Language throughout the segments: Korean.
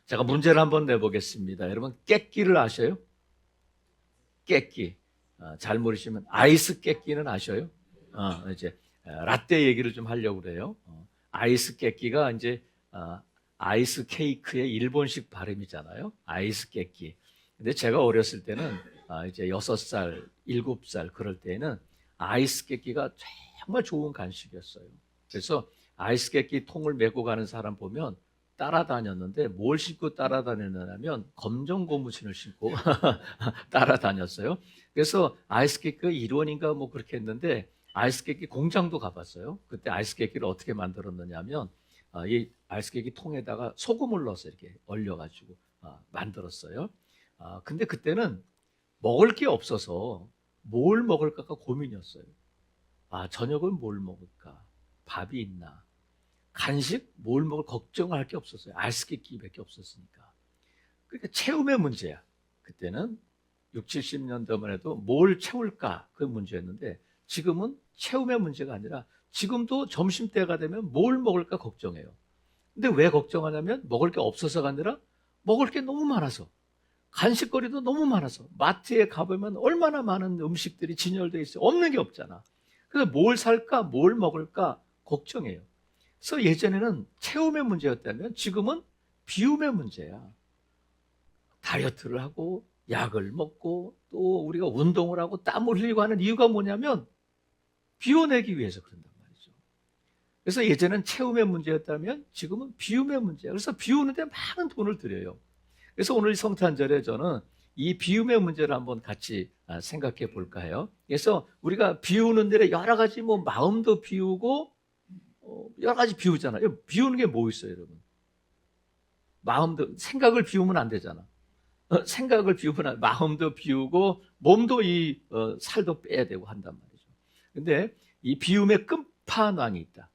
제가 문제를 한번 내보겠습니다. 여러분, 깻끼를 아셔요? 깻끼. 잘 모르시면 아이스 깻끼는 아셔요? 이제 라떼 얘기를 좀 하려고 그래요. 아이스 깻끼가 이제 아이스 케이크의 일본식 발음이잖아요. 아이스 깻끼. 근데 제가 어렸을 때는 이제 6살, 7살 그럴 때에는 아이스 깻끼가 정말 좋은 간식이었어요. 그래서 아이스 깻끼 통을 메고 가는 사람 보면 따라다녔는데 뭘 신고 따라다녔냐면 검정 고무신을 신고 따라다녔어요. 그래서 아이스 케이크 1원인가 뭐 그렇게 했는데 아이스 케이크 공장도 가봤어요. 그때 아이스 케이크를 어떻게 만들었느냐면 이 아이스 케이크 통에다가 소금을 넣어서 이렇게 얼려가지고 만들었어요. 근데 그때는 먹을 게 없어서 뭘 먹을까가 고민이었어요. 저녁은 뭘 먹을까? 밥이 있나? 간식 뭘 먹을 걱정할 게 없었어요. 아이스케이크밖에 없었으니까. 그러니까 채움의 문제야. 그때는 6, 70년대만 해도 뭘 채울까 그 문제였는데 지금은 채움의 문제가 아니라 지금도 점심때가 되면 뭘 먹을까 걱정해요. 근데 왜 걱정하냐면 먹을 게 없어서가 아니라 먹을 게 너무 많아서 간식거리도 너무 많아서 마트에 가보면 얼마나 많은 음식들이 진열되어 있어요. 없는 게 없잖아. 그래서 뭘 살까 뭘 먹을까 걱정해요. 그래서 예전에는 채움의 문제였다면 지금은 비움의 문제야. 다이어트를 하고 약을 먹고 또 우리가 운동을 하고 땀을 흘리고 하는 이유가 뭐냐면 비워내기 위해서 그런단 말이죠. 그래서 예전엔 채움의 문제였다면 지금은 비움의 문제야. 그래서 비우는데 많은 돈을 들여요. 그래서 오늘 성탄절에 저는 이 비움의 문제를 한번 같이 생각해 볼까 해요. 그래서 우리가 비우는 데에 여러 가지 뭐 마음도 비우고 여러 가지 비우잖아요. 비우는 게 뭐 있어요, 여러분? 마음도, 생각을 비우면 안 되잖아. 생각을 비우면 마음도 비우고 몸도 살도 빼야 되고 한단 말이죠. 근데 이 비움의 끝판왕이 있다.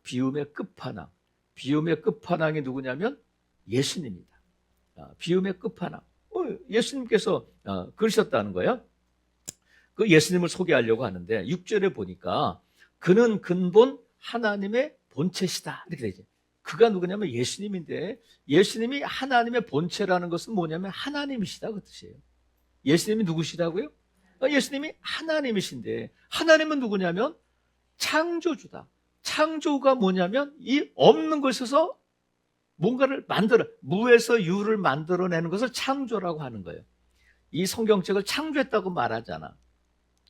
비움의 끝판왕. 비움의 끝판왕이 누구냐면 예수님이다. 비움의 끝판왕. 예수님께서 그러셨다는 거예요. 그 예수님을 소개하려고 하는데 6절에 보니까 그는 근본 하나님의 본체시다 이렇게 되죠. 그가 누구냐면 예수님인데 예수님이 하나님의 본체라는 것은 뭐냐면 하나님이시다 그 뜻이에요. 예수님이 누구시다고요? 예수님이 하나님이신데 하나님은 누구냐면 창조주다. 창조가 뭐냐면 이 없는 것에서 뭔가를 무에서 유를 만들어내는 것을 창조라고 하는 거예요. 이 성경책을 창조했다고 말하잖아.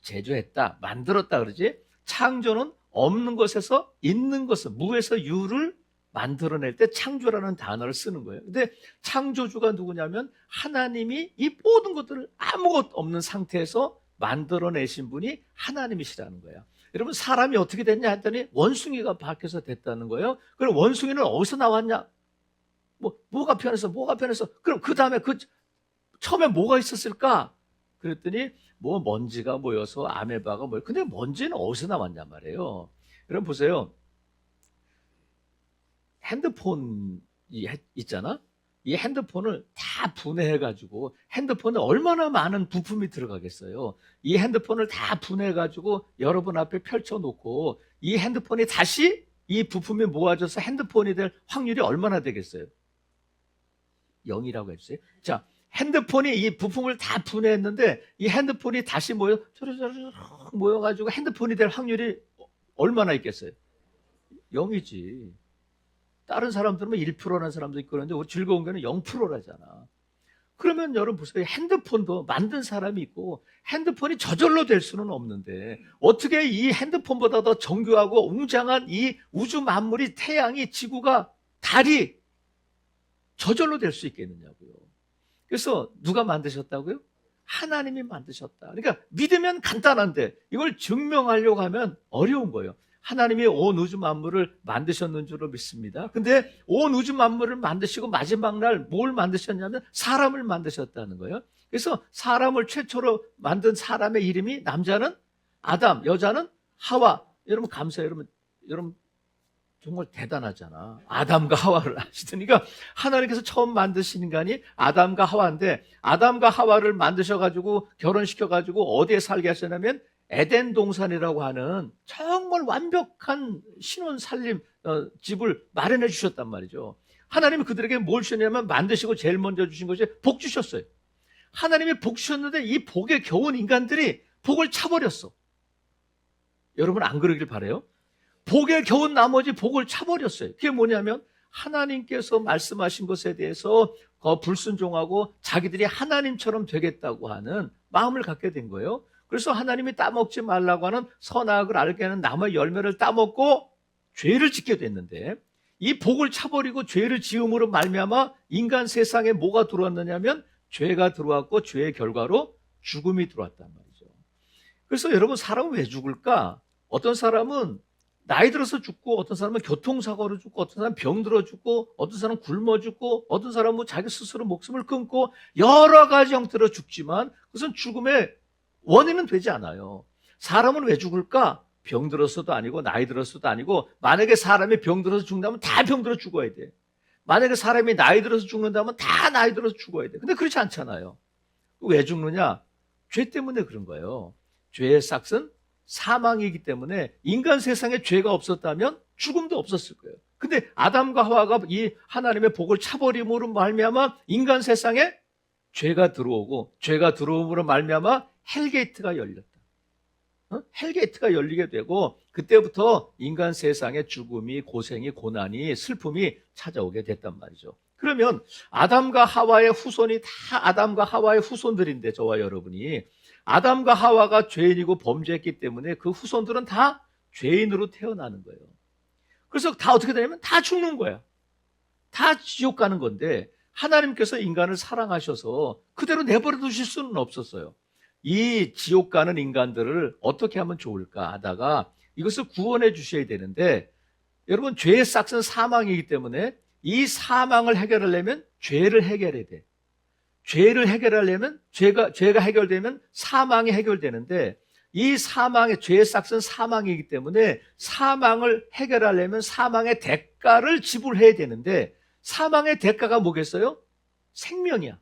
제조했다, 만들었다 그러지. 창조는 없는 것에서 있는 것을, 무에서 유를 만들어낼 때 창조라는 단어를 쓰는 거예요. 근데 창조주가 누구냐면 하나님이 이 모든 것들을 아무것도 없는 상태에서 만들어내신 분이 하나님이시라는 거예요. 여러분, 사람이 어떻게 됐냐 했더니 원숭이가 밖에서 됐다는 거예요. 그럼 원숭이는 어디서 나왔냐? 뭐가 변해서? 그럼 그 다음에 처음에 뭐가 있었을까? 그랬더니 먼지가 모여서 아메바가 모여. 근데 먼지는 어디서 나왔냔 말이에요. 여러분 보세요. 핸드폰이 있잖아. 이 핸드폰을 다 분해해가지고 핸드폰에 얼마나 많은 부품이 들어가겠어요. 이 핸드폰을 다 분해해가지고 여러분 앞에 펼쳐놓고 이 핸드폰이 다시 이 부품이 모아져서 핸드폰이 될 확률이 얼마나 되겠어요? 0이라고 해주세요. 자, 핸드폰이 이 부품을 다 분해했는데 이 핸드폰이 다시 모여가지고 핸드폰이 될 확률이 얼마나 있겠어요? 0이지. 다른 사람들은 1%라는 사람도 있고 그런데 즐거운 거는 0%라잖아. 그러면 여러분 보세요. 핸드폰도 만든 사람이 있고 핸드폰이 저절로 될 수는 없는데 어떻게 이 핸드폰보다 더 정교하고 웅장한 이 우주 만물이 태양이 지구가 달이 저절로 될 수 있겠느냐고요. 그래서 누가 만드셨다고요? 하나님이 만드셨다. 그러니까 믿으면 간단한데 이걸 증명하려고 하면 어려운 거예요. 하나님이 온 우주 만물을 만드셨는 줄로 믿습니다. 근데 온 우주 만물을 만드시고 마지막 날 뭘 만드셨냐면 사람을 만드셨다는 거예요. 그래서 사람을 최초로 만든 사람의 이름이 남자는 아담, 여자는 하와. 여러분 감사해요. 여러분 정말 대단하잖아. 아담과 하와를 하시더니까 하나님께서 처음 만드신 인간이 아담과 하와인데 아담과 하와를 만드셔가지고 결혼시켜가지고 어디에 살게 하셨냐면 에덴 동산이라고 하는 정말 완벽한 신혼 살림 집을 마련해 주셨단 말이죠. 하나님이 그들에게 뭘 주셨냐면 만드시고 제일 먼저 주신 것이 복 주셨어요. 하나님이 복 주셨는데 이 복에 겨운 인간들이 복을 차버렸어. 여러분 안 그러길 바라요? 복에 겨운 나머지 복을 차버렸어요. 그게 뭐냐면 하나님께서 말씀하신 것에 대해서 불순종하고 자기들이 하나님처럼 되겠다고 하는 마음을 갖게 된 거예요. 그래서 하나님이 따먹지 말라고 하는 선악을 알게 하는 나무의 열매를 따먹고 죄를 짓게 됐는데, 이 복을 차버리고 죄를 지음으로 말미암아 인간 세상에 뭐가 들어왔느냐면 죄가 들어왔고 죄의 결과로 죽음이 들어왔단 말이죠. 그래서 여러분, 사람은 왜 죽을까? 어떤 사람은 나이 들어서 죽고, 어떤 사람은 교통사고로 죽고, 어떤 사람은 병들어 죽고, 어떤 사람은 굶어 죽고, 어떤 사람은 자기 스스로 목숨을 끊고, 여러 가지 형태로 죽지만 그것은 죽음의 원인은 되지 않아요. 사람은 왜 죽을까? 병들어서도 아니고 나이 들어서도 아니고, 만약에 사람이 병들어서 죽는다면 다 병들어 죽어야 돼. 만약에 사람이 나이 들어서 죽는다면 다 나이 들어서 죽어야 돼. 근데 그렇지 않잖아요. 왜 죽느냐? 죄 때문에 그런 거예요. 죄의 싹은 사망이기 때문에 인간 세상에 죄가 없었다면 죽음도 없었을 거예요. 근데 아담과 하와가 이 하나님의 복을 차버림으로 말미암아 인간 세상에 죄가 들어오고, 죄가 들어옴으로 말미암아 헬게이트가 열렸다. 헬게이트가 열리게 되고, 그때부터 인간 세상에 죽음이, 고생이, 고난이, 슬픔이 찾아오게 됐단 말이죠. 그러면 아담과 하와의 후손이 다 아담과 하와의 후손들인데, 저와 여러분이 아담과 하와가 죄인이고 범죄했기 때문에 그 후손들은 다 죄인으로 태어나는 거예요. 그래서 다 어떻게 되냐면 다 죽는 거야. 다 지옥 가는 건데, 하나님께서 인간을 사랑하셔서 그대로 내버려 두실 수는 없었어요. 이 지옥 가는 인간들을 어떻게 하면 좋을까 하다가 이것을 구원해 주셔야 되는데, 여러분, 죄의 싹은 사망이기 때문에 이 사망을 해결하려면 죄를 해결해야 돼. 죄를 해결하려면 죄가 해결되면 사망이 해결되는데, 이 사망의 죄의 싹은 사망이기 때문에 사망을 해결하려면 사망의 대가를 지불해야 되는데, 사망의 대가가 뭐겠어요? 생명이야.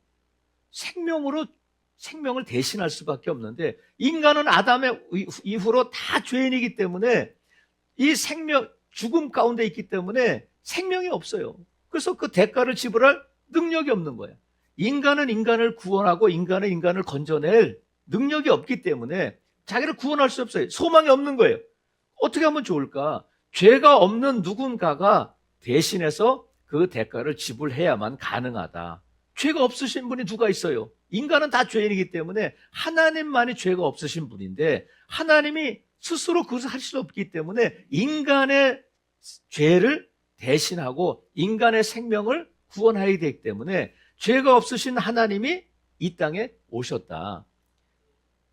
생명을 대신할 수밖에 없는데, 인간은 아담의 이후로 다 죄인이기 때문에 이 죽음 가운데 있기 때문에 생명이 없어요. 그래서 그 대가를 지불할 능력이 없는 거예요. 인간은 인간을 구원하고 인간은 인간을 건져낼 능력이 없기 때문에 자기를 구원할 수 없어요. 소망이 없는 거예요. 어떻게 하면 좋을까? 죄가 없는 누군가가 대신해서 그 대가를 지불해야만 가능하다. 죄가 없으신 분이 누가 있어요? 인간은 다 죄인이기 때문에 하나님만이 죄가 없으신 분인데, 하나님이 스스로 그것을 할 수 없기 때문에 인간의 죄를 대신하고 인간의 생명을 구원해야 되기 때문에 죄가 없으신 하나님이 이 땅에 오셨다.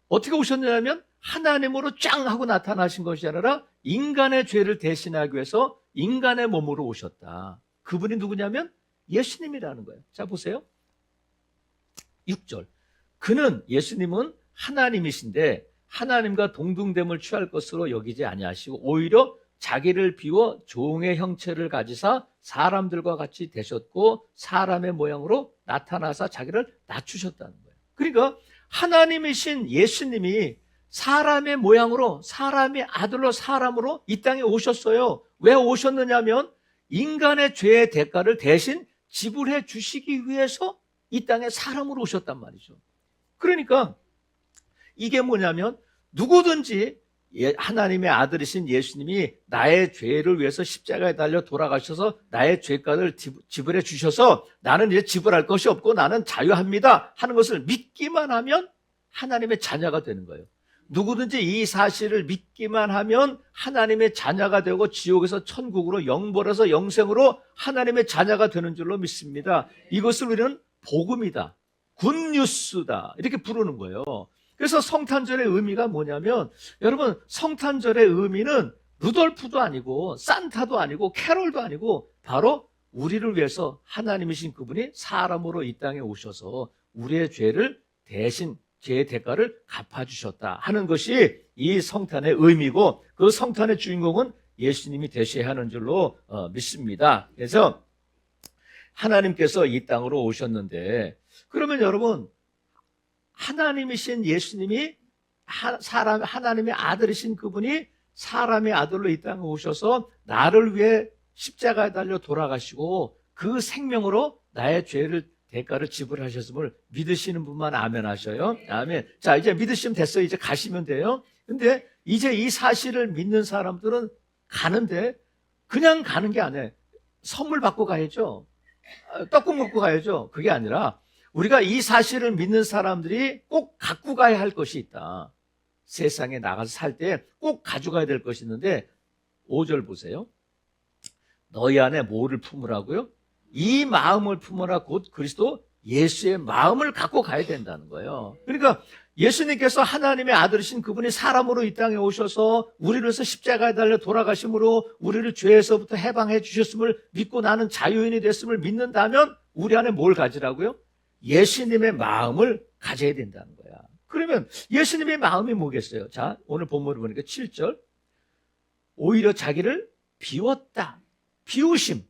어떻게 오셨냐면 하나님으로 짱 하고 나타나신 것이 아니라 인간의 죄를 대신하기 위해서 인간의 몸으로 오셨다. 그분이 누구냐면 예수님이라는 거예요. 자, 보세요. 6절. 예수님은 하나님이신데 하나님과 동등됨을 취할 것으로 여기지 아니하시고 오히려 자기를 비워 종의 형체를 가지사 사람들과 같이 되셨고 사람의 모양으로 나타나사 자기를 낮추셨다는 거예요. 그러니까 하나님이신 예수님이 사람의 모양으로, 사람의 아들로, 사람으로 이 땅에 오셨어요. 왜 오셨느냐면 인간의 죄의 대가를 대신 지불해 주시기 위해서 이 땅에 사람으로 오셨단 말이죠. 그러니까 이게 뭐냐면 누구든지 하나님의 아들이신 예수님이 나의 죄를 위해서 십자가에 달려 돌아가셔서 나의 죄값을 지불해 주셔서 나는 이제 지불할 것이 없고 나는 자유합니다 하는 것을 믿기만 하면 하나님의 자녀가 되는 거예요. 누구든지 이 사실을 믿기만 하면 하나님의 자녀가 되고 지옥에서 천국으로 영벌에서 영생으로 하나님의 자녀가 되는 줄로 믿습니다. 이것을 우리는 복음이다, 굿뉴스다 이렇게 부르는 거예요. 그래서 성탄절의 의미가 뭐냐면, 여러분, 성탄절의 의미는 루돌프도 아니고 산타도 아니고 캐롤도 아니고 바로 우리를 위해서 하나님이신 그분이 사람으로 이 땅에 오셔서 우리의 죄를 대신 죄의 대가를 갚아주셨다 하는 것이 이 성탄의 의미고, 그 성탄의 주인공은 예수님이 되셔야 하는 줄로 믿습니다. 그래서 하나님께서 이 땅으로 오셨는데, 그러면 여러분, 하나님이신 예수님이 하나님의 아들이신 그분이 사람의 아들로 이 땅에 오셔서 나를 위해 십자가에 달려 돌아가시고 그 생명으로 나의 죄를 대가를 지불하셨음을 믿으시는 분만 아멘 하셔요. 아멘. 자, 이제 믿으시면 됐어요. 이제 가시면 돼요. 근데 이제 이 사실을 믿는 사람들은 가는데 그냥 가는 게 아니에요. 선물 받고 가야죠. 떡국 먹고 가야죠. 그게 아니라 우리가 이 사실을 믿는 사람들이 꼭 갖고 가야 할 것이 있다. 세상에 나가서 살 때 꼭 가져가야 될 것이 있는데 5절 보세요. 너희 안에 뭐를 품으라고요? 이 마음을 품으라. 곧 그리스도 예수의 마음을 갖고 가야 된다는 거예요. 그러니까 예수님께서 하나님의 아들이신 그분이 사람으로 이 땅에 오셔서 우리를 위해서 십자가에 달려 돌아가심으로 우리를 죄에서부터 해방해 주셨음을 믿고 나는 자유인이 됐음을 믿는다면 우리 안에 뭘 가지라고요? 예수님의 마음을 가져야 된다는 거야. 그러면 예수님의 마음이 뭐겠어요? 자, 오늘 본문을 보니까 7절. 오히려 자기를 비웠다. 비우심.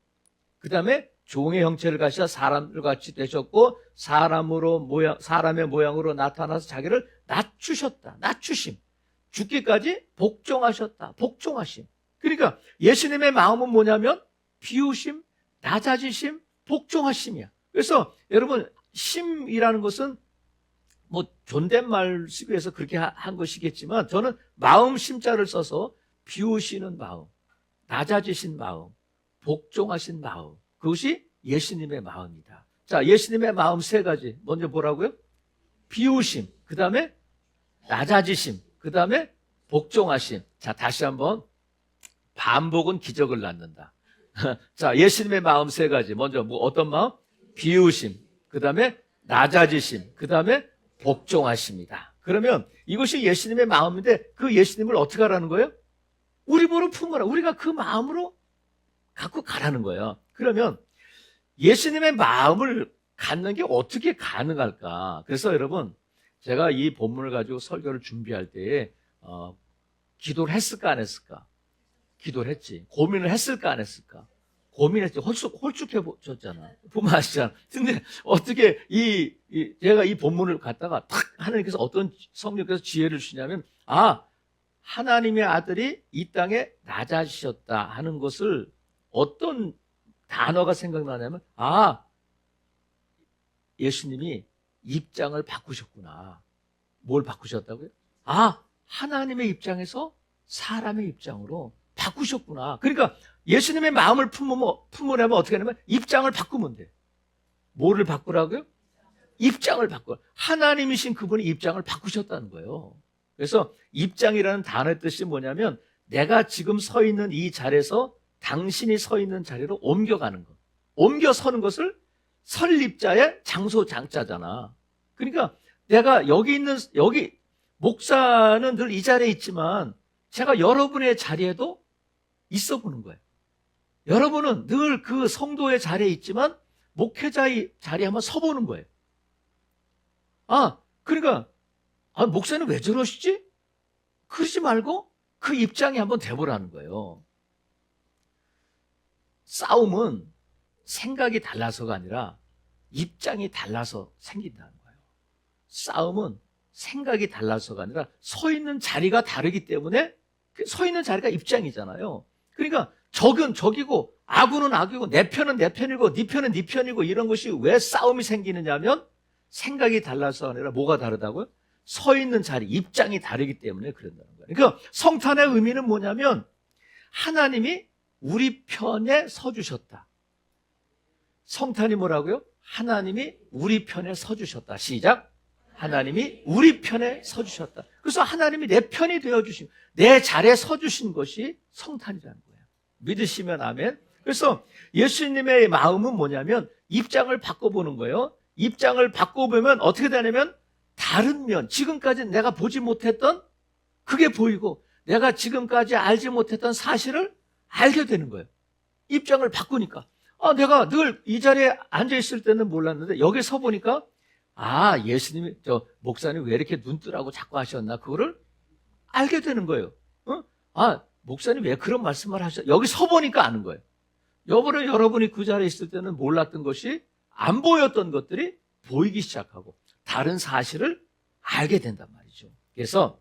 그 다음에 종의 형체를 가시사 사람들 같이 되셨고 사람의 모양으로 나타나서 자기를 낮추셨다. 낮추심. 죽기까지 복종하셨다. 복종하심. 그러니까 예수님의 마음은 뭐냐면 비우심, 낮아지심, 복종하심이야. 그래서 여러분 심이라는 것은 뭐 존댓말 쓰기 위해서 그렇게 한 것이겠지만 저는 마음 심자를 써서 비우시는 마음, 낮아지신 마음, 복종하신 마음, 그것이 예수님의 마음이다. 자, 예수님의 마음 세 가지. 먼저 뭐라고요? 비우심, 그 다음에 낮아지심, 그 다음에 복종하심. 자, 다시 한번. 반복은 기적을 낳는다. 자, 예수님의 마음 세 가지. 먼저 뭐 어떤 마음? 비우심, 그 다음에 낮아지심, 그 다음에 복종하심이다. 그러면 이것이 예수님의 마음인데 그 예수님을 어떻게 하라는 거예요? 우리 보러 품어라. 우리가 그 마음으로 갖고 가라는 거예요. 그러면 예수님의 마음을 갖는 게 어떻게 가능할까? 그래서 여러분, 제가 이 본문을 가지고 설교를 준비할 때에 기도를 했을까 안 했을까? 기도를 했지. 고민을 했을까 안 했을까? 고민했지. 홀쭉해졌잖아. 보면 아시잖아. 근데 어떻게 제가 이 본문을 갖다가 탁 하나님께서 어떤 성령께서 지혜를 주시냐면 하나님의 아들이 이 땅에 낮아지셨다 하는 것을 어떤 단어가 생각나냐면 예수님이 입장을 바꾸셨구나. 뭘 바꾸셨다고요? 하나님의 입장에서 사람의 입장으로 바꾸셨구나. 그러니까 예수님의 마음을 품으려면 어떻게 하냐면 입장을 바꾸면 돼. 뭐를 바꾸라고요? 입장을 바꿔. 하나님이신 그분이 입장을 바꾸셨다는 거예요. 그래서 입장이라는 단어의 뜻이 뭐냐면 내가 지금 서 있는 이 자리에서 당신이 서 있는 자리로 옮겨가는 것. 옮겨 서는 것을 설립자의 장소 장자잖아. 그러니까 내가 여기 목사는 늘 이 자리에 있지만 제가 여러분의 자리에도 있어 보는 거예요. 여러분은 늘 그 성도의 자리에 있지만 목회자의 자리에 한번 서보는 거예요. 그러니까 목사는 왜 저러시지? 그러지 말고 그 입장에 한번 돼보라는 거예요. 싸움은 생각이 달라서가 아니라 입장이 달라서 생긴다는 거예요. 싸움은 생각이 달라서가 아니라 서 있는 자리가 다르기 때문에 서 있는 자리가 입장이잖아요. 그러니까 적은 적이고 악은 악이고 내 편은 내 편이고 네 편은 네 편이고 이런 것이 왜 싸움이 생기느냐 하면 생각이 달라서 아니라 뭐가 다르다고요? 서 있는 자리, 입장이 다르기 때문에 그런다는 거예요. 그러니까 성탄의 의미는 뭐냐면 하나님이 우리 편에 서주셨다. 성탄이 뭐라고요? 하나님이 우리 편에 서주셨다. 시작. 하나님이 우리 편에 서주셨다. 그래서 하나님이 내 편이 되어주신, 내 자리에 서주신 것이 성탄이라는 거예요. 믿으시면 아멘. 그래서 예수님의 마음은 뭐냐면 입장을 바꿔보는 거예요. 입장을 바꿔보면 어떻게 되냐면 다른 면, 지금까지 내가 보지 못했던 그게 보이고 내가 지금까지 알지 못했던 사실을 알게 되는 거예요. 입장을 바꾸니까. 내가 늘 이 자리에 앉아있을 때는 몰랐는데 여기 서 보니까 예수님이, 목사님 왜 이렇게 눈 뜨라고 자꾸 하셨나? 그거를 알게 되는 거예요. 목사님 왜 그런 말씀을 하셨나? 여기 서 보니까 아는 거예요. 여러분이 그 자리에 있을 때는 몰랐던 것이 안 보였던 것들이 보이기 시작하고 다른 사실을 알게 된단 말이죠. 그래서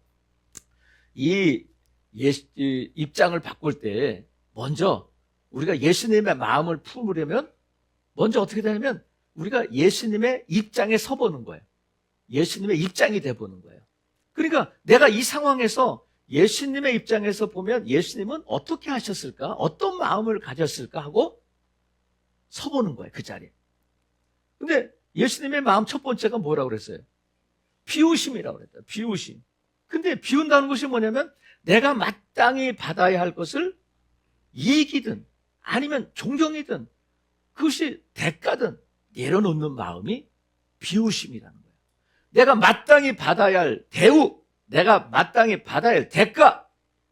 이 입장을 바꿀 때 먼저 우리가 예수님의 마음을 품으려면 먼저 어떻게 되냐면 우리가 예수님의 입장에 서보는 거예요. 예수님의 입장이 돼보는 거예요. 그러니까 내가 이 상황에서 예수님의 입장에서 보면 예수님은 어떻게 하셨을까? 어떤 마음을 가졌을까? 하고 서보는 거예요. 그 자리에. 근데 예수님의 마음 첫 번째가 뭐라고 그랬어요? 비우심이라고 그랬다. 비우심. 근데 비운다는 것이 뭐냐면 내가 마땅히 받아야 할 것을 이익이든 아니면 존경이든 그것이 대가든 내려놓는 마음이 비우심이라는 거예요. 내가 마땅히 받아야 할 대우, 내가 마땅히 받아야 할 대가,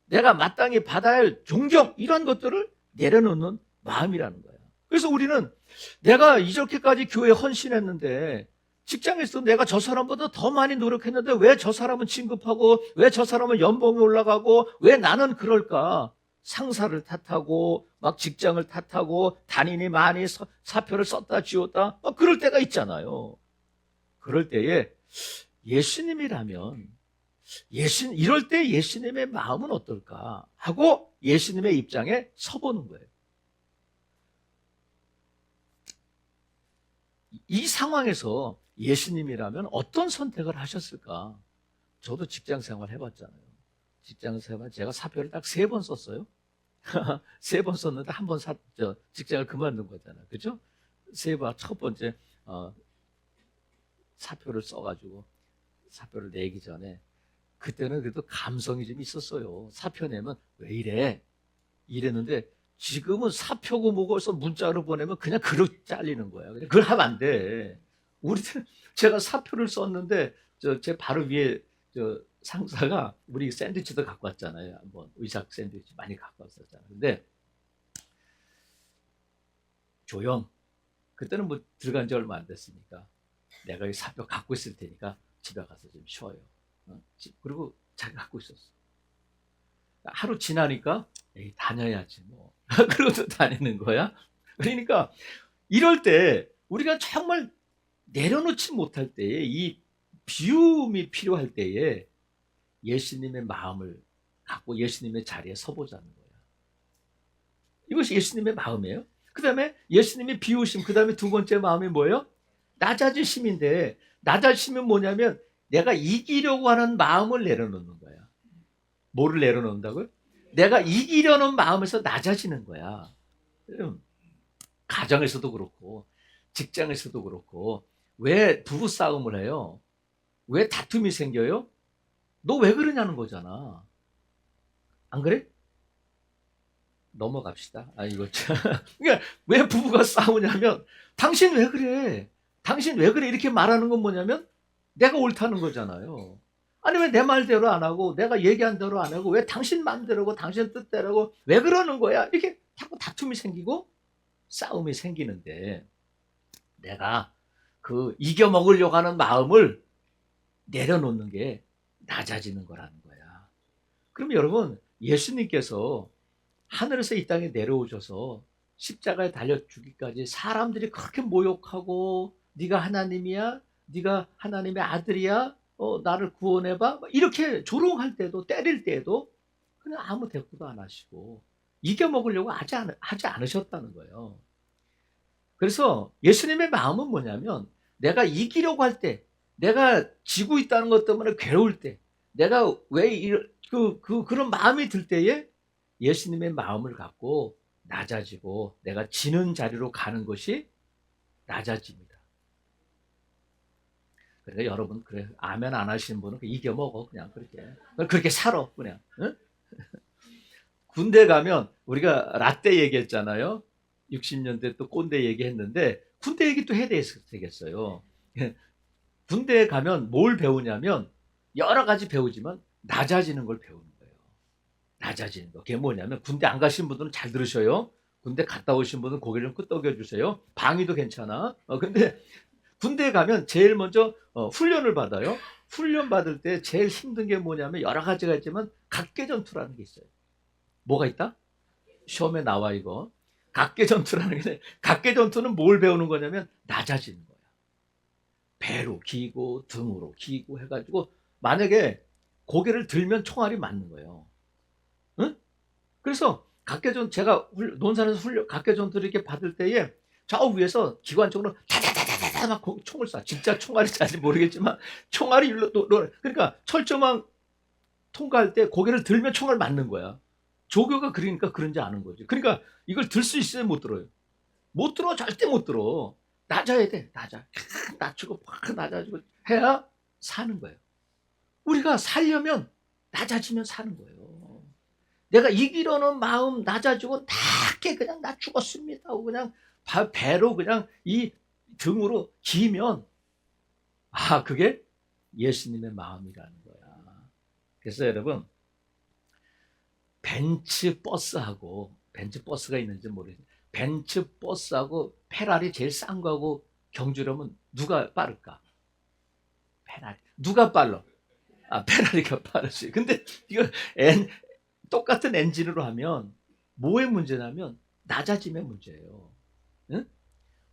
내가 마땅히 받아야 할 존경, 이런 것들을 내려놓는 마음이라는 거예요. 그래서 우리는 내가 이렇게까지 교회에 헌신했는데 직장에서 내가 저 사람보다 더 많이 노력했는데 왜 저 사람은 진급하고 왜 저 사람은 연봉이 올라가고 왜 나는 그럴까? 상사를 탓하고 막 직장을 탓하고 단인이 많이 사표를 썼다 지웠다 막 그럴 때가 있잖아요. 그럴 때에 예수님이라면 이럴 때 예수님의 마음은 어떨까 하고 예수님의 입장에 서보는 거예요. 이 상황에서 예수님이라면 어떤 선택을 하셨을까? 저도 직장 생활 해봤잖아요. 직장 생활 제가 사표를 딱 3번 썼어요. 3번 썼는데 한 번 직장을 그만둔 거잖아요. 그죠? 3번 첫 번째 사표를 써가지고 사표를 내기 전에 그때는 그래도 감성이 좀 있었어요. 사표 내면 왜 이래? 이랬는데 지금은 사표고 뭐고 해서 문자로 보내면 그냥 그렇 잘리는 거야. 그걸 하면 안 돼. 우리는 제가 사표를 썼는데 제 바로 위에 상사가 우리 샌드위치도 갖고 왔잖아요. 한번 의삭 샌드위치 많이 갖고 왔었잖아요. 근데 조용. 그때는 뭐 들어간 지 얼마 안 됐으니까 내가 이 사표 갖고 있을 테니까 집에 가서 좀 쉬어요. 그리고 자기가 갖고 있었어. 하루 지나니까 에이, 다녀야지 뭐. 그러고도 다니는 거야. 그러니까 이럴 때 우리가 정말 내려놓지 못할 때에 이 비움이 필요할 때에 예수님의 마음을 갖고 예수님의 자리에 서보자는 거야. 이것이 예수님의 마음이에요. 그 다음에 예수님의 비우심, 그 다음에 두 번째 마음이 뭐예요? 낮아지심인데 낮아지심은 뭐냐면 내가 이기려고 하는 마음을 내려놓는 거야. 뭐를 내려놓는다고요? 내가 이기려는 마음에서 낮아지는 거야. 가정에서도 그렇고 직장에서도 그렇고 왜 부부 싸움을 해요? 왜 다툼이 생겨요? 너 왜 그러냐는 거잖아. 안 그래? 넘어갑시다. 이거 참. 그러니까 왜 부부가 싸우냐면 당신 왜 그래? 당신 왜 그래? 이렇게 말하는 건 뭐냐면 내가 옳다는 거잖아요. 아니 왜 내 말대로 안 하고 내가 얘기한 대로 안 하고 왜 당신 마음대로고 당신 뜻대로고 왜 그러는 거야? 이렇게 자꾸 다툼이 생기고 싸움이 생기는데 내가 그 이겨먹으려고 하는 마음을 내려놓는 게 낮아지는 거라는 거야. 그럼 여러분 예수님께서 하늘에서 이 땅에 내려오셔서 십자가에 달려 죽기까지 사람들이 그렇게 모욕하고 네가 하나님이야? 네가 하나님의 아들이야? 나를 구원해봐? 이렇게 조롱할 때도 때릴 때도 그냥 아무 대꾸도 안 하시고 이겨먹으려고 하지 않으셨다는 거예요. 그래서 예수님의 마음은 뭐냐면 내가 이기려고 할 때, 내가 지고 있다는 것 때문에 괴로울 때, 내가 왜 그런 마음이 들 때에 예수님의 마음을 갖고 낮아지고 내가 지는 자리로 가는 것이 낮아집니다. 그러니까 여러분 그래 아멘 안 하시는 분은 이겨먹어 그냥 그렇게 살아 그냥. 응? 군대 가면 우리가 라떼 얘기했잖아요. 60년대 또 꼰대 얘기했는데 군대 얘기 또 해야 되겠어요. 군대에 가면 뭘 배우냐면 여러 가지 배우지만 낮아지는 걸 배우는 거예요. 낮아지는 거. 그게 뭐냐면 군대 안 가신 분들은 잘 들으셔요. 군대 갔다 오신 분은 고개를 좀 끄덕여 주세요. 방위도 괜찮아. 근데 군대에 가면 제일 먼저 훈련을 받아요. 훈련 받을 때 제일 힘든 게 뭐냐면 여러 가지가 있지만 각계전투라는 게 있어요. 뭐가 있다? 시험에 나와 이거. 각계전투라는 게 각계전투는 뭘 배우는 거냐면 낮아지는 거야. 배로 기고 등으로 기고 해가지고 만약에 고개를 들면 총알이 맞는 거예요. 응? 그래서 제가 논산에서 각계전투를 이렇게 받을 때에 저 위에서 기관총으로 다다다다다 막 총을 쏴. 진짜 총알인지 아닌지 모르겠지만 총알이 일로 그러니까 철조망 통과할 때 고개를 들면 총알 맞는 거야. 조교가 그러니까 그런지 아는 거지. 그러니까 이걸 들 수 있어요, 못 들어요? 못 들어, 절대 못 들어. 낮아야 돼, 낮아. 낮추고 확 낮아지고 해야 사는 거예요. 우리가 살려면 낮아지면 사는 거예요. 내가 이기려는 마음 낮아지고 낮게 그냥 나 죽었습니다 하고 그냥 배로 그냥 이 등으로 기면 그게 예수님의 마음이라는 거야. 그래서 여러분 벤츠버스가 있는지 모르겠어요. 벤츠버스하고 페라리 제일 싼 거하고 경주려면 누가 빠를까? 페라리. 누가 빨라? 페라리가 빠르지. 근데 이거 똑같은 엔진으로 하면 뭐의 문제냐면 낮아짐의 문제예요. 응?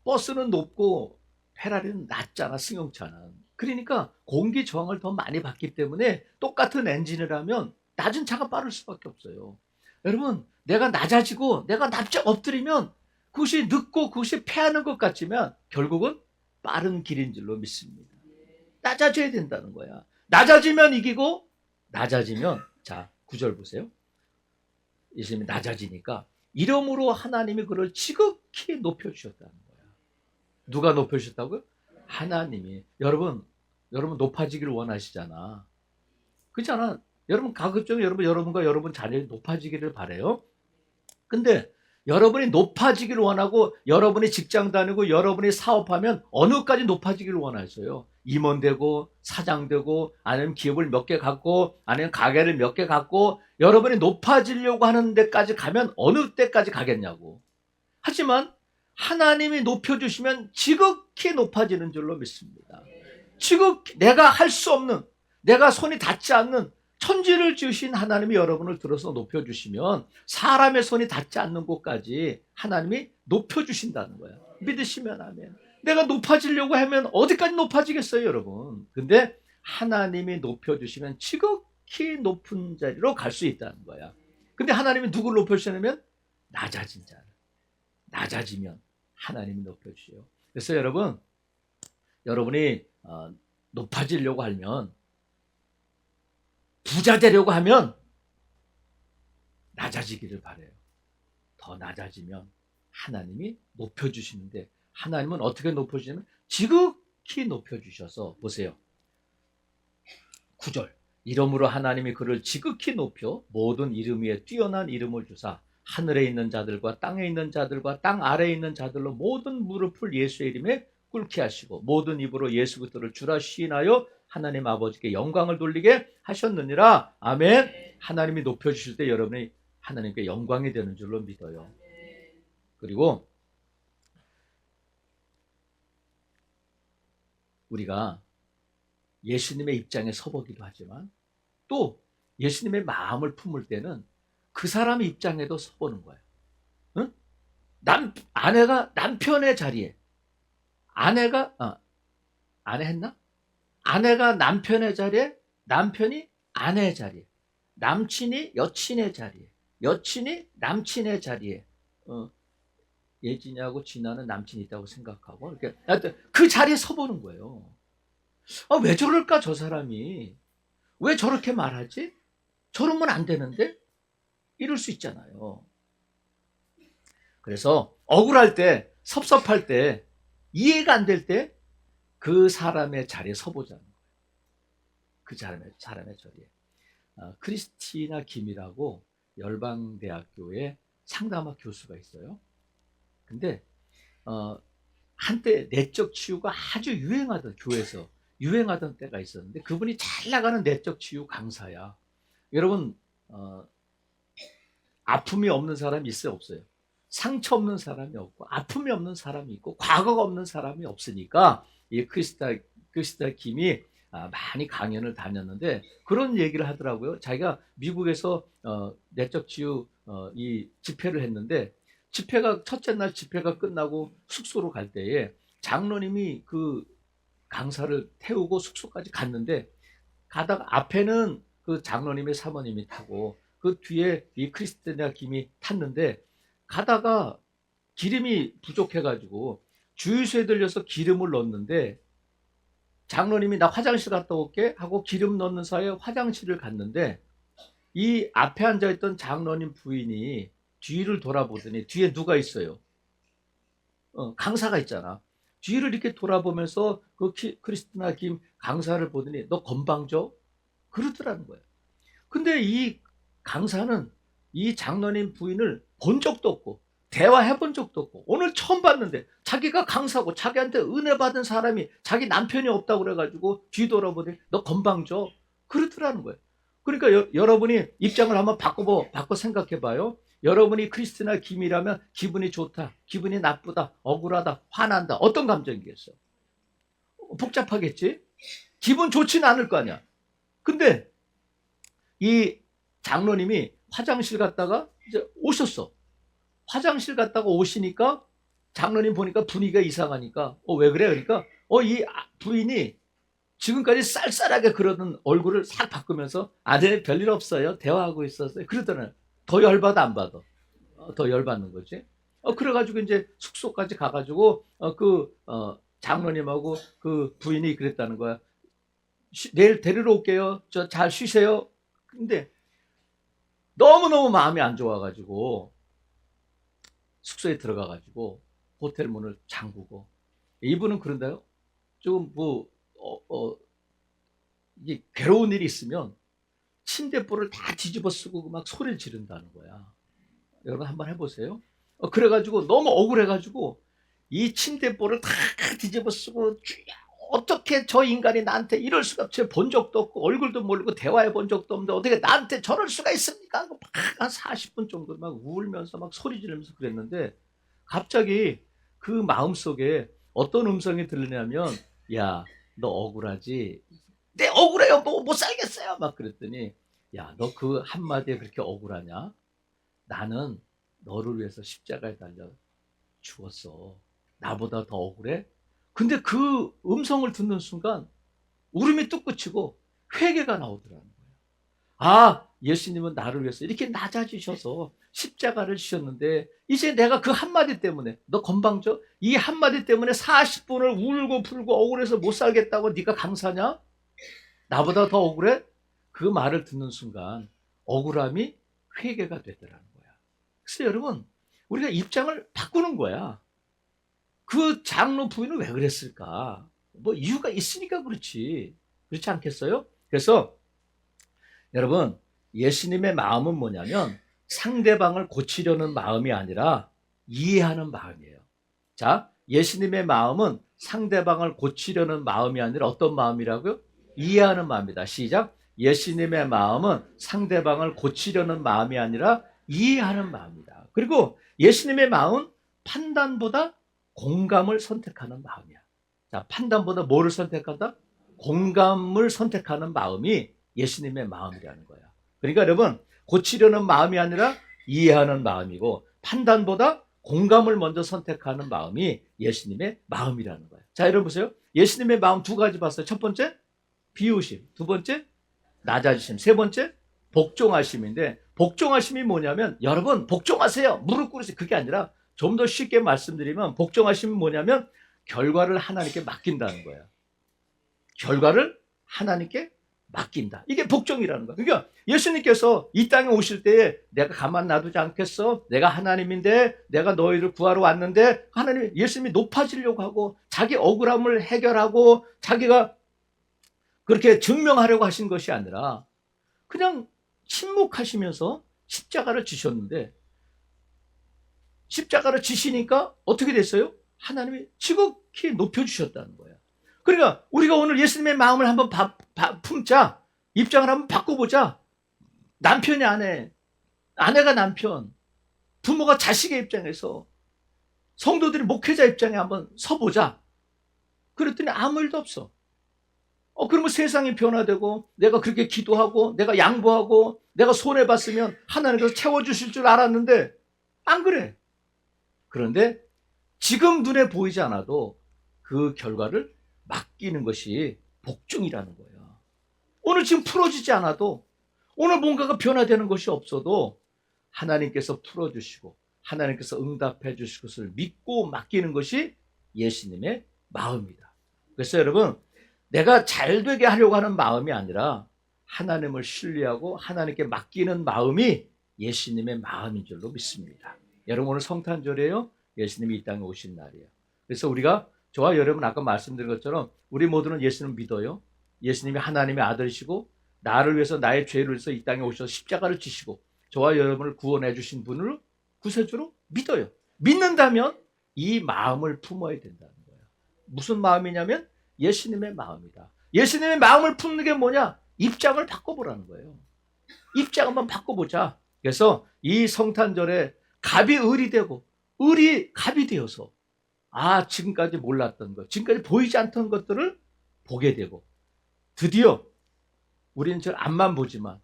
버스는 높고 페라리는 낮잖아, 승용차는. 그러니까 공기 저항을 더 많이 받기 때문에 똑같은 엔진을 하면 낮은 차가 빠를 수밖에 없어요. 여러분, 내가 낮아지고 내가 납작 엎드리면 그것이 늦고 그것이 패하는 것 같지만 결국은 빠른 길인 줄로 믿습니다. 낮아져야 된다는 거야. 낮아지면 이기고 낮아지면 자 9절 보세요. 예수님이 낮아지니까 이름으로 하나님이 그를 지극히 높여주셨다는 거야. 누가 높여주셨다고요? 하나님이. 여러분 높아지기를 원하시잖아. 그렇잖아. 여러분 가급적 여러분과 여러분 자녀이 높아지기를 바라요. 근데 여러분이 높아지기를 원하고 여러분이 직장 다니고 여러분이 사업하면 어느까지 높아지기를 원하셔요? 임원 되고 사장 되고 아니면 기업을 몇 개 갖고 아니면 가게를 몇 개 갖고 여러분이 높아지려고 하는 데까지 가면 어느 때까지 가겠냐고. 하지만 하나님이 높여주시면 지극히 높아지는 줄로 믿습니다. 지극히 내가 할 수 없는, 내가 손이 닿지 않는 천지를 지으신 하나님이 여러분을 들어서 높여주시면 사람의 손이 닿지 않는 곳까지 하나님이 높여주신다는 거야. 믿으시면 아멘. 내가 높아지려고 하면 어디까지 높아지겠어요, 여러분? 근데 하나님이 높여주시면 지극히 높은 자리로 갈 수 있다는 거야. 근데 하나님이 누구를 높여주시냐면 낮아진 자를. 낮아지면 하나님이 높여주세요. 그래서 여러분이 높아지려고 하면 부자 되려고 하면 낮아지기를 바라요. 더 낮아지면 하나님이 높여주시는데 하나님은 어떻게 높여주시냐면 지극히 높여주셔서 보세요. 9절 이름으로 하나님이 그를 지극히 높여 모든 이름 위에 뛰어난 이름을 주사 하늘에 있는 자들과 땅에 있는 자들과 땅 아래에 있는 자들로 모든 무릎을 예수의 이름에 꿇게 하시고 모든 입으로 예수 그리스도를 주라 시인하여 하나님 아버지께 영광을 돌리게 하셨느니라. 아멘. 하나님이 높여주실 때 여러분이 하나님께 영광이 되는 줄로 믿어요. 그리고 우리가 예수님의 입장에 서보기도 하지만 또 예수님의 마음을 품을 때는 그 사람의 입장에도 서보는 거예요. 응? 아내가 남편의 자리에 아내 했나? 아내가 남편의 자리에 남편이 아내의 자리에 남친이 여친의 자리에 여친이 남친의 자리에 예진이하고 진아는 남친이 있다고 생각하고 이렇게 그 자리에 서보는 거예요. 왜 저럴까 저 사람이 왜 저렇게 말하지? 저러면 안 되는데 이럴 수 있잖아요. 그래서 억울할 때 섭섭할 때 이해가 안 될 때 그 사람의 자리에 서보자는 거예요. 그 사람의 자리에. 크리스티나 김이라고 열방대학교의 상담학 교수가 있어요. 근데 한때 내적 치유가 아주 유행하던 교회에서 유행하던 때가 있었는데 그분이 잘 나가는 내적 치유 강사야. 여러분 아픔이 없는 사람이 있어요, 없어요? 상처 없는 사람이 없고 아픔이 없는 사람이 있고 과거가 없는 사람이 없으니까 이 크리스타 김이 많이 강연을 다녔는데 그런 얘기를 하더라고요. 자기가 미국에서 내적 치유 이 집회를 했는데 첫째 날 집회가 끝나고 숙소로 갈 때에 장로님이 그 강사를 태우고 숙소까지 갔는데 가다가 앞에는 그 장로님의 사모님이 타고 그 뒤에 이 크리스티나 김이 탔는데 가다가 기름이 부족해가지고 주유소에 들려서 기름을 넣었는데 장로님이 나 화장실 갔다 올게 하고 기름 넣는 사이에 화장실을 갔는데 이 앞에 앉아있던 장로님 부인이 뒤를 돌아보더니 뒤에 누가 있어요? 강사가 있잖아. 뒤를 이렇게 돌아보면서 그 크리스티나 김 강사를 보더니 너 건방져? 그러더라는 거예요. 근데 이 강사는 이 장로님 부인을 본 적도 없고 대화해 본 적도 없고 오늘 처음 봤는데 자기가 강사고 자기한테 은혜 받은 사람이 자기 남편이 없다고 그래가지고 뒤돌아보더니 너 건방져? 그러더라는 거예요. 그러니까 여러분이 입장을 한번 바꿔 생각해 봐요. 여러분이 크리스티나 김이라면 기분이 좋다, 기분이 나쁘다, 억울하다, 화난다. 어떤 감정이겠어요? 복잡하겠지? 기분 좋지는 않을 거 아니야. 근데 이 장로님이 화장실 갔다가 이제 오셨어. 화장실 갔다가 오시니까 장로님 보니까 분위기가 이상하니까 왜 그래? 그러니까 이 부인이 지금까지 쌀쌀하게 그러던 얼굴을 싹 바꾸면서 네 별일 없어요. 대화하고 있었어요. 그러더라고요. 더 열받아 안 받아? 더 열받는 거지. 그래가지고 이제 숙소까지 가가지고 장로님하고 그 부인이 그랬다는 거야. 내일 데리러 올게요. 저 잘 쉬세요. 근데 너무너무 마음이 안 좋아가지고 숙소에 들어가가지고 호텔 문을 잠그고 이분은 그런데요. 좀 이게 괴로운 일이 있으면 침대볼을 다 뒤집어 쓰고 막 소리를 지른다는 거야. 여러분 한번 해보세요. 그래가지고 너무 억울해가지고 이 침대볼을 다 뒤집어 쓰고 어떻게 저 인간이 나한테 이럴 수가 없어요. 본 적도 없고 얼굴도 모르고 대화해 본 적도 없는데 어떻게 나한테 저럴 수가 있습니까? 막 한 40분 정도 막 울면서 막 소리 지르면서 그랬는데 갑자기 그 마음속에 어떤 음성이 들리냐면 야, 너 억울하지? 네, 억울해요. 못 살겠어요. 막 그랬더니 야, 너 그 한마디에 그렇게 억울하냐? 나는 너를 위해서 십자가에 달려 죽었어. 나보다 더 억울해? 근데 그 음성을 듣는 순간 울음이 뚝 그치고 회개가 나오더라는 거예요. 예수님은 나를 위해서 이렇게 낮아지셔서 십자가를 지셨는데 이제 내가 그 한마디 때문에 너 건방져? 이 한마디 때문에 40분을 울고 풀고 억울해서 못 살겠다고 네가 강사냐? 나보다 더 억울해? 그 말을 듣는 순간 억울함이 회개가 되더라는 거야. 그래서 여러분 우리가 입장을 바꾸는 거야. 그 장로 부인은 왜 그랬을까? 뭐 이유가 있으니까 그렇지. 그렇지 않겠어요? 그래서 여러분 예수님의 마음은 뭐냐면 상대방을 고치려는 마음이 아니라 이해하는 마음이에요. 자, 예수님의 마음은 상대방을 고치려는 마음이 아니라 어떤 마음이라고요? 이해하는 마음이다. 시작. 예수님의 마음은 상대방을 고치려는 마음이 아니라 이해하는 마음이다. 그리고 예수님의 마음은 판단보다 공감을 선택하는 마음이야. 자, 판단보다 뭐를 선택한다? 공감을 선택하는 마음이 예수님의 마음이라는 거야. 그러니까 여러분 고치려는 마음이 아니라 이해하는 마음이고 판단보다 공감을 먼저 선택하는 마음이 예수님의 마음이라는 거예요. 자, 여러분 보세요. 예수님의 마음 두 가지 봤어요. 첫 번째 비우심, 두 번째 낮아지심, 세 번째 복종하심인데 복종하심이 뭐냐면 여러분 복종하세요. 무릎 꿇으세요. 그게 아니라 좀 더 쉽게 말씀드리면 복종하심은 뭐냐면 결과를 하나님께 맡긴다는 거예요. 결과를 하나님께 맡긴다. 이게 복종이라는 거야. 그러니까 예수님께서 이 땅에 오실 때에 내가 가만 놔두지 않겠어. 내가 하나님인데 내가 너희를 구하러 왔는데 하나님 예수님이 높아지려고 하고 자기 억울함을 해결하고 자기가 그렇게 증명하려고 하신 것이 아니라 그냥 침묵하시면서 십자가를 지셨는데 십자가를 지시니까 어떻게 됐어요? 하나님이 지극히 높여주셨다는 거예요. 그러니까 우리가 오늘 예수님의 마음을 한번 품자. 입장을 한번 바꿔보자. 남편이 아내, 아내가 남편, 부모가 자식의 입장에서 성도들이 목회자 입장에 한번 서보자. 그랬더니 아무 일도 없어. 그러면 세상이 변화되고 내가 그렇게 기도하고 내가 양보하고 내가 손해봤으면 하나님께서 채워주실 줄 알았는데 안 그래. 그런데 지금 눈에 보이지 않아도 그 결과를 맡기는 것이 복종이라는 거예요. 오늘 지금 풀어지지 않아도 오늘 뭔가가 변화되는 것이 없어도 하나님께서 풀어주시고 하나님께서 응답해 주실 것을 믿고 맡기는 것이 예수님의 마음이다. 그래서 여러분, 내가 잘 되게 하려고 하는 마음이 아니라 하나님을 신뢰하고 하나님께 맡기는 마음이 예수님의 마음인 줄로 믿습니다. 여러분, 오늘 성탄절이에요. 예수님이 이 땅에 오신 날이에요. 그래서 우리가, 저와 여러분 아까 말씀드린 것처럼 우리 모두는 예수님을 믿어요. 예수님이 하나님의 아들이시고 나를 위해서, 나의 죄를 위해서 이 땅에 오셔서 십자가를 지시고 저와 여러분을 구원해 주신 분을 구세주로 믿어요. 믿는다면 이 마음을 품어야 된다는 거예요. 무슨 마음이냐면 예수님의 마음이다. 예수님의 마음을 품는 게 뭐냐? 입장을 바꿔보라는 거예요. 입장 한번 바꿔보자. 그래서 이 성탄절에 갑이 을이 되고 을이 갑이 되어서 지금까지 몰랐던 것, 지금까지 보이지 않던 것들을 보게 되고, 드디어 우리는 저 앞만 보지만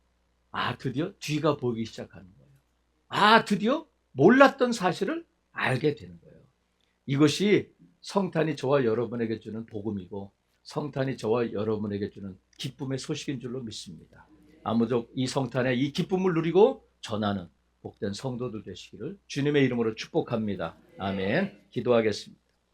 드디어 뒤가 보이기 시작하는 거예요. 드디어 몰랐던 사실을 알게 되는 거예요. 이것이 성탄이 저와 여러분에게 주는 복음이고 성탄이 저와 여러분에게 주는 기쁨의 소식인 줄로 믿습니다. 아무쪼록 이 성탄에 이 기쁨을 누리고 전하는 복된 성도들 되시기를 주님의 이름으로 축복합니다. 아멘. 기도하겠습니다.